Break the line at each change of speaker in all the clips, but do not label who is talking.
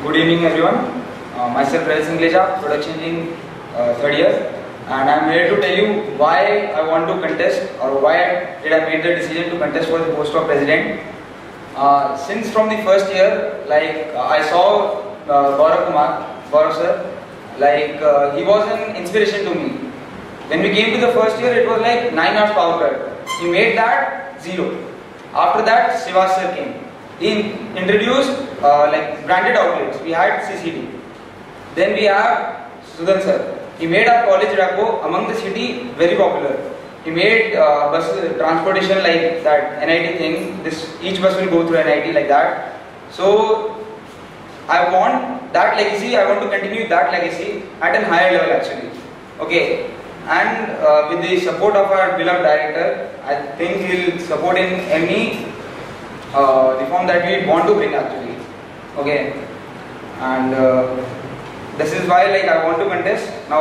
Good evening everyone. Myself RAJAT SANKLECHA, production engineering third year, and I am here to tell you why I want to contest or why did I made the decision to contest for the post of president. Since from the first year, I saw Gaurav sir, he was an inspiration to me. When we came to the first year, it was like 9 hours power cut. He made that 0. After that, Shiva sir came. He introduced branded outlets. We had CCD. Then we have Sudan sir. He made our college repo among the city very popular. He made bus transportation like that NIT thing. Each bus will go through NIT like that. So I want that legacy. I want to continue that legacy at a higher level actually. Okay. And with the support of our beloved director, I think he'll support in any reform that we want to bring actually. Okay. And this is why I want to contest. Now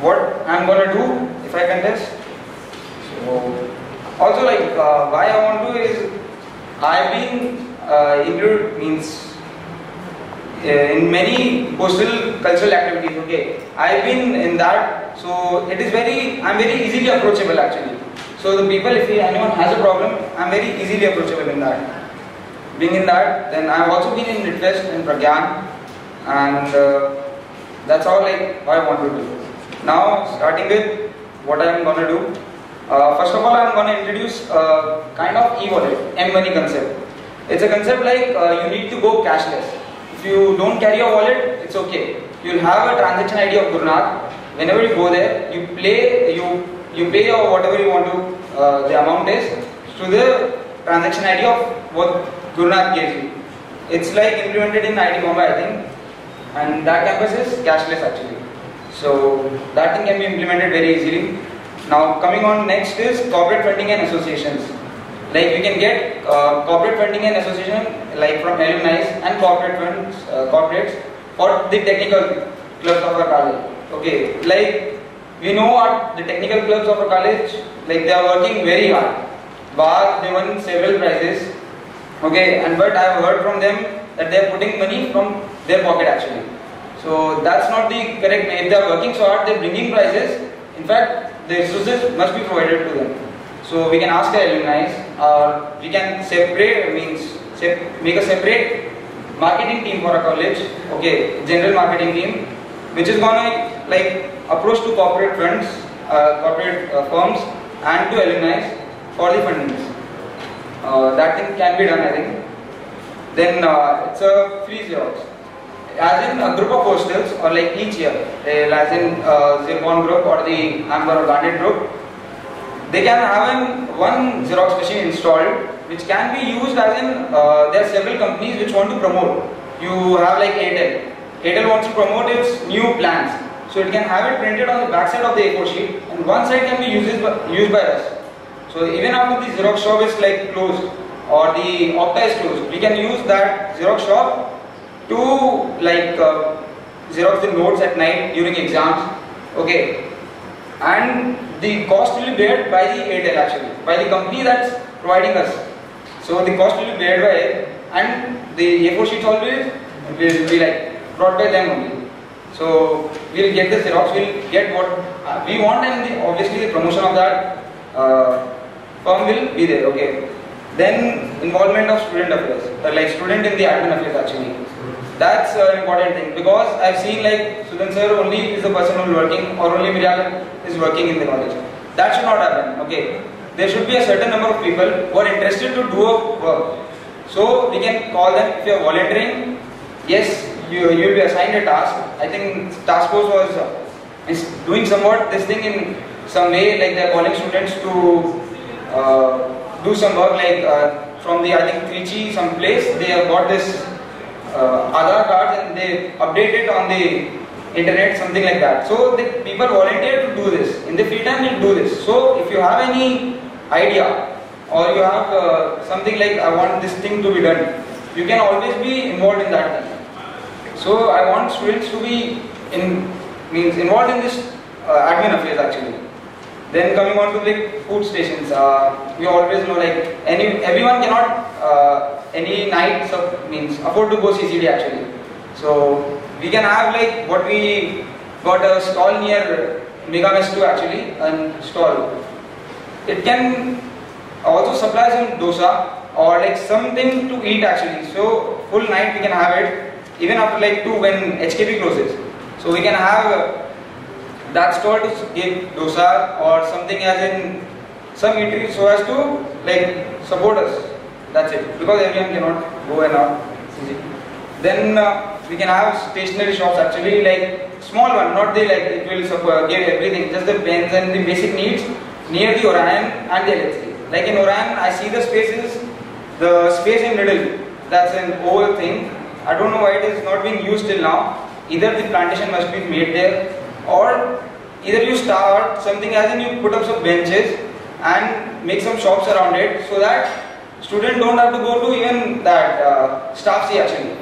what I'm gonna do if I contest. So also why I want to is I've been included in many postal cultural activities. Okay, I've been in that, so I'm very easily approachable actually. So the people, if anyone has a problem, I'm very easily approachable in that. Being in that, then I've also been in NIT Fest in Pragyan, and that's all what I want to do. Now starting with what I'm gonna do. First of all, I'm gonna introduce a kind of e-wallet, M-money concept. It's a concept you need to go cashless. If you don't carry a wallet, it's okay. You'll have a transaction ID of Gurnath. Whenever you go there, you pay or whatever you want to, the amount is to the transaction ID of what Gurnath gives you. It's implemented in IT Bombay, I think, and that campus is cashless actually. So that thing can be implemented very easily. Now coming on next is corporate funding and associations. We can get corporate funding and association from alumni and corporates for the technical clubs of our college. Okay, we know the technical clubs of our college, they are working very hard. They won several prizes. Okay, but I have heard from them that they are putting money from their pocket actually. So that's not the correct way. If they are working so hard, they are bringing prizes. In fact, the resources must be provided to them. So we can ask the alumni, or we can make a separate marketing team for our college. Okay, general marketing team, which is gonna approach to corporate funds, corporate firms, and to alumni for the fundings. That thing can be done, I think. Then it's a free Xerox. As in a group of hostels, or each year, as in Zircon group or the Amber or Garnet group, they can have one Xerox machine installed, which can be used as in there are several companies which want to promote. You have Airtel. Airtel wants to promote its new plans, so it can have it printed on the back side of the A4 sheet, and one side can be used by us. So even after the Xerox shop is closed or the Opta is closed, we can use that Xerox shop to Xerox the notes at night during exams. Okay, and the cost will be bared by the Airtel actually, by the company that's providing us. So the cost will be bared by it, and the A4 sheets always will be brought by them only. So we'll get the Xerox, we'll get what we want, and obviously the promotion of that firm will be there. Okay. Then involvement of student affairs, student in the admin affairs actually. That's an important thing, because I've seen Sudan sir only is the person who is working, or only Miriam is working in the college. That should not happen. Okay, there should be a certain number of people who are interested to do a work. So we can call them. If you are volunteering, yes, you will be assigned a task. I think task force is doing somewhat this thing in some way, they are calling students to do some work from the I think Trichy some place. They have got this Aadhaar cards and they update it on the internet, something like that. So the people volunteer to do this. In the free time they do this. So if you have any idea, or you have something I want this thing to be done, you can always be involved in that thing. So I want students to be involved in this admin affairs actually. Then coming on to food stations, we always know everyone cannot any night means afford to go CCD actually. So we can have like what we got a stall near Mega Mess 2 actually, and stall. It can also supply some dosa or like something to eat actually. So full night we can have it even after like 2 when HKP closes. So we can have that stall to give dosa or something as in some eatery so as to like support us. That's it, because everyone cannot go and out. Then we can have stationery shops actually, like small one, not the like it will give everything, just the pens and the basic needs near the Orion and the LHC. Like in Orion, I see the spaces, the space in middle, that's an old thing. I don't know why it is not being used till now. Either the plantation must be made there, or either you start something as in you put up some benches and make some shops around it, so that students don't have to go to even that staff C actually.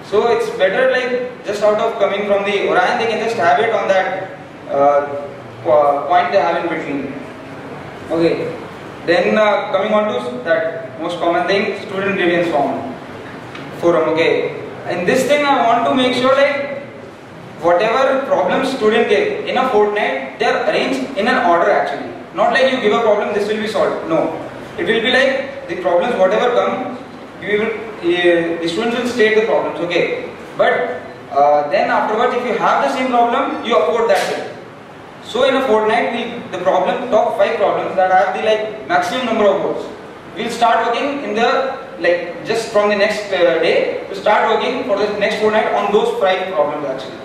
So it's better like just out of coming from the Orion, they can just have it on that point they have in between. Okay. Then coming on to that most common thing, student grievance forum. Okay. In this thing I want to make sure like whatever problems student get in a fortnight, they are arranged in an order actually. Not like you give a problem, this will be solved. No. It will be like the problems whatever come, the students will state the problems, okay. But then afterwards, if you have the same problem, you upload that thing. So in a fortnight, top 5 problems that have the like maximum number of votes, we'll start working in the like just from the next day to start working for the next fortnight on those 5 problems actually.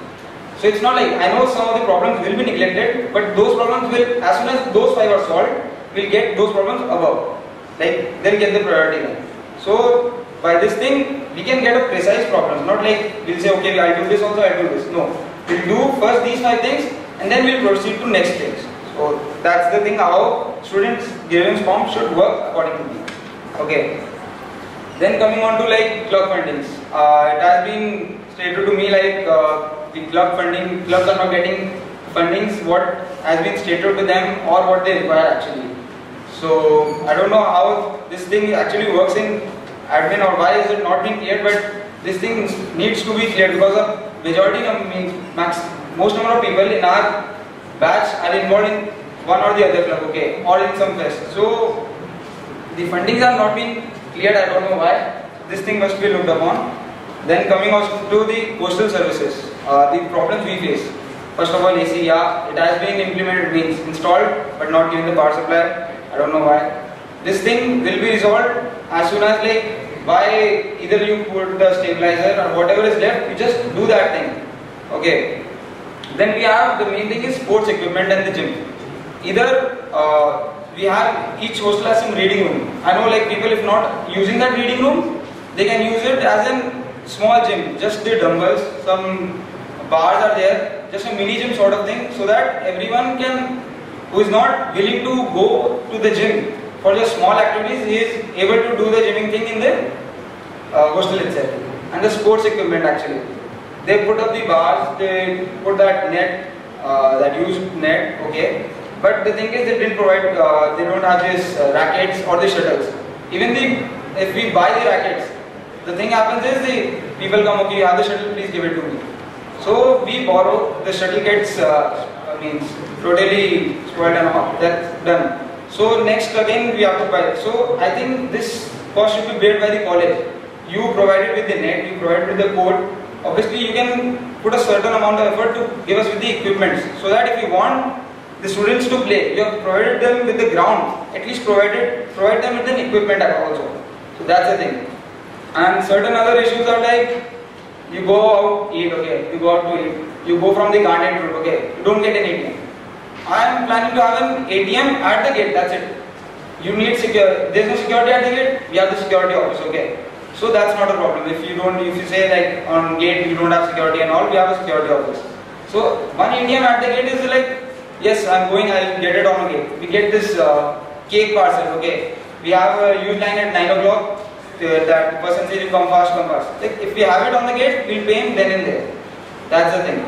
So it's not like, I know some of the problems will be neglected, but those problems will, as soon as those 5 are solved, we'll get those problems above. Like they'll get the priority line. So by this thing, we can get a precise problems, not like we'll say, okay, I'll do this also, I'll do this. No, we'll do first these 5 things and then we'll proceed to next things. So that's the thing how students' grievance form should work according to me. Okay. Then coming on to like club fundings. It has been stated to me like the clubs are not getting fundings what has been stated to them or what they require actually. So I don't know how this thing actually works in admin or why is it not being cleared, but this thing needs to be cleared because of majority most number of people in our batch are involved in one or the other club, okay, or in some fest. So the fundings are not being cleared, I don't know why. This thing must be looked upon. Then coming on to the postal services, the problems we face. First of all, AC, yeah, it has been implemented, means installed, but not given the power supply. I don't know why. This thing will be resolved as soon as like by either you put the stabilizer or whatever is left, you just do that thing. Okay. Then we have the main thing is sports equipment and the gym. Either we have each hostel has some reading room. I know like people if not using that reading room, they can use it as a small gym, just the dumbbells, some bars are there, just a mini gym sort of thing, so that everyone can, who is not willing to go to the gym for just small activities, he is able to do the gymming thing in the hostel itself. And the sports equipment actually, they put up the bars, they put that net, that used net, okay. But the thing is they didn't provide, they don't have this rackets or the shuttles. Even if we buy the rackets, the thing happens is the people come, okay, you have the shuttle, please give it to me. So we borrow, the shuttle gets totally spoiled and all, that's done. So next again we have to buy. So I think this cost should be paid by the college. You provide it with the net, you provide it with the code. Obviously you can put a certain amount of effort to give us with the equipment, so that if you want the students to play, you have provided them with the ground, at least provide them with an equipment also. So that's the thing. And certain other issues are like, you go out, eat, okay, you go out to eat, you go from the garden route, okay, you don't get an ATM. I am planning to have an ATM at the gate, that's it. You need there's no security at the gate, we have the security office, okay. So that's not a problem. If you say like on gate you don't have security and all, we have a security office. So one ATM at the gate is like, yes, I'm going, I'll get it on the gate. We get this cake parcel, okay. We have a huge line at 9 o'clock. That person says you come fast, come fast. Like if we have it on the gate, we'll pay him then and there. That's the thing.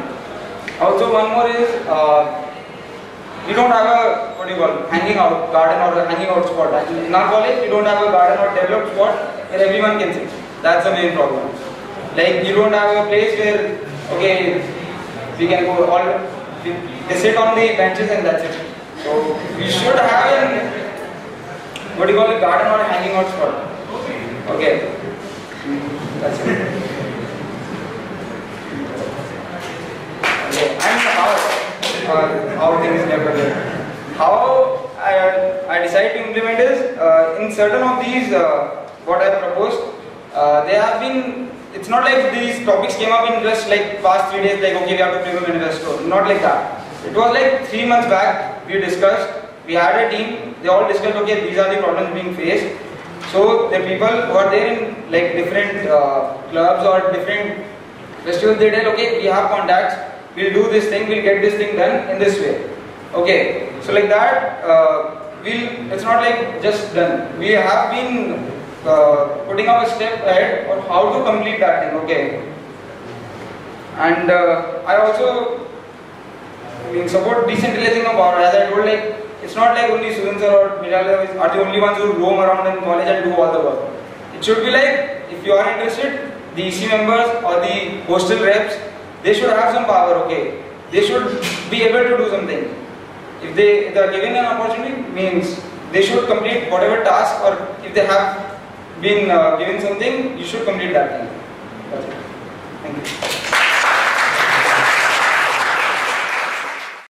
Also one more is we don't have a, what do you call, hanging out garden or a hanging out spot. In our college, we don't have a garden or developed spot where everyone can sit. That's the main problem. Like, you don't have a place where, okay, we can go all, they sit on the benches and that's it. So we should have an, what do you call, a garden or a hanging out spot. Okay, that's it. Okay, and how things never get. How I decide to implement is, in certain of these, what I proposed, they have been, it's not like these topics came up in just like past 3 days, like okay, we have to play a manifesto. Not like that. It was like 3 months back, we discussed, we had a team, they all discussed, okay, these are the problems being faced. So the people who are there in like different clubs or different festivals, they tell, okay, we have contacts, we'll do this thing, we'll get this thing done in this way. Okay, so like that, it's not like just done. We have been putting up a step ahead on how to complete that thing, okay. And I also support decentralizing of power. As I told, like, it's not like only students or Mirala are the only ones who roam around in college and do all the work. It should be like, if you are interested, the EC members or the hostel reps, they should have some power, okay. They should be able to do something. If they are given an opportunity, means they should complete whatever task, or if they have been given something, you should complete that thing. That's it. Thank you.